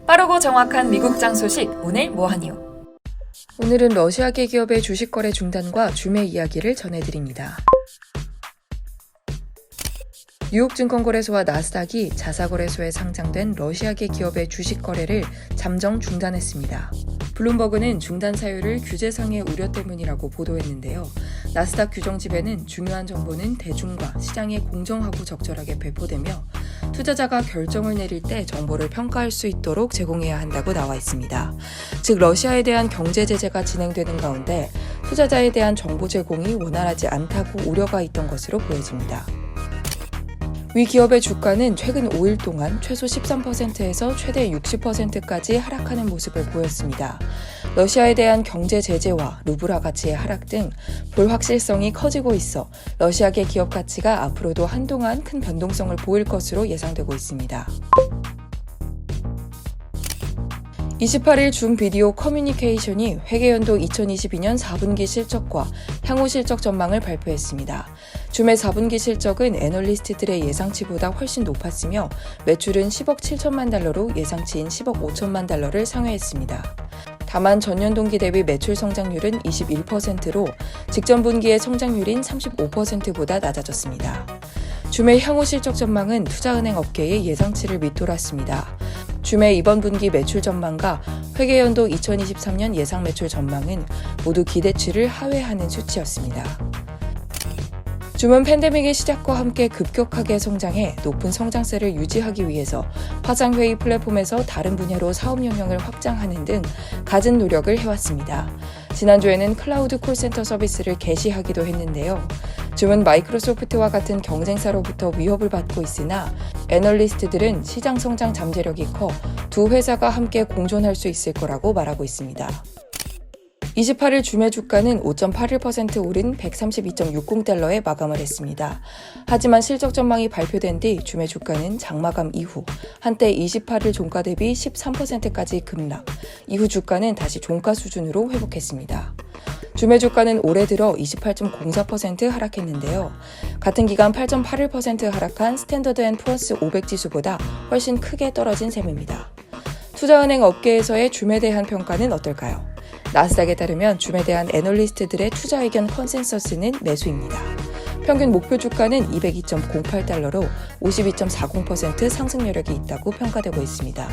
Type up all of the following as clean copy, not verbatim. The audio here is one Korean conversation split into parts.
빠르고 정확한 미국장 소식, 오늘 뭐하니요? 오늘은 러시아계 기업의 주식 거래 중단과 줌의 이야기를 전해드립니다. 뉴욕증권거래소와 나스닥이 자사거래소에 상장된 러시아계 기업의 주식 거래를 잠정 중단했습니다. 블룸버그는 중단 사유를 규제상의 우려 때문이라고 보도했는데요. 나스닥 규정집에는 중요한 정보는 대중과 시장에 공정하고 적절하게 배포되며 투자자가 결정을 내릴 때 정보를 평가할 수 있도록 제공해야 한다고 나와 있습니다. 즉 러시아에 대한 경제 제재가 진행되는 가운데 투자자에 대한 정보 제공이 원활하지 않다고 우려가 있던 것으로 보여집니다. 위 기업의 주가는 최근 5일 동안 최소 13%에서 최대 60%까지 하락하는 모습을 보였습니다. 러시아에 대한 경제 제재와 루블화 가치의 하락 등 불확실성이 커지고 있어 러시아계 기업 가치가 앞으로도 한동안 큰 변동성을 보일 것으로 예상되고 있습니다. 28일 줌 비디오 커뮤니케이션이 회계연도 2022년 4분기 실적과 향후 실적 전망을 발표했습니다. 줌의 4분기 실적은 애널리스트들의 예상치보다 훨씬 높았으며 매출은 10억 7천만 달러로 예상치인 10억 5천만 달러를 상회했습니다. 다만 전년 동기 대비 매출 성장률은 21%로 직전 분기의 성장률인 35%보다 낮아졌습니다. 줌의 향후 실적 전망은 투자은행 업계의 예상치를 밑돌았습니다. 줌의 이번 분기 매출 전망과 회계연도 2023년 예상 매출 전망은 모두 기대치를 하회하는 수치였습니다. 줌은 팬데믹의 시작과 함께 급격하게 성장해 높은 성장세를 유지하기 위해서 화상회의 플랫폼에서 다른 분야로 사업 영역을 확장하는 등 갖은 노력을 해왔습니다. 지난주에는 클라우드 콜센터 서비스를 개시하기도 했는데요. 줌은 마이크로소프트와 같은 경쟁사로부터 위협을 받고 있으나 애널리스트들은 시장 성장 잠재력이 커 두 회사가 함께 공존할 수 있을 거라고 말하고 있습니다. 28일 줌의 주가는 5.81% 오른 132.60달러에 마감을 했습니다. 하지만 실적 전망이 발표된 뒤 줌의 주가는 장마감 이후 한때 28일 종가 대비 13%까지 급락, 이후 주가는 다시 종가 수준으로 회복했습니다. 줌의 주가는 올해 들어 28.04% 하락했는데요. 같은 기간 8.81% 하락한 스탠더드 앤 푸어스 500 지수보다 훨씬 크게 떨어진 셈입니다. 투자은행 업계에서의 줌에 대한 평가는 어떨까요? 나스닥에 따르면 줌에 대한 애널리스트들의 투자 의견 컨센서스는 매수입니다. 평균 목표 주가는 202.08달러로 52.40% 상승 여력이 있다고 평가되고 있습니다.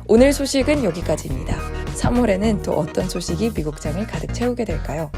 오늘 소식은 여기까지입니다. 3월에는 또 어떤 소식이 미국장을 가득 채우게 될까요?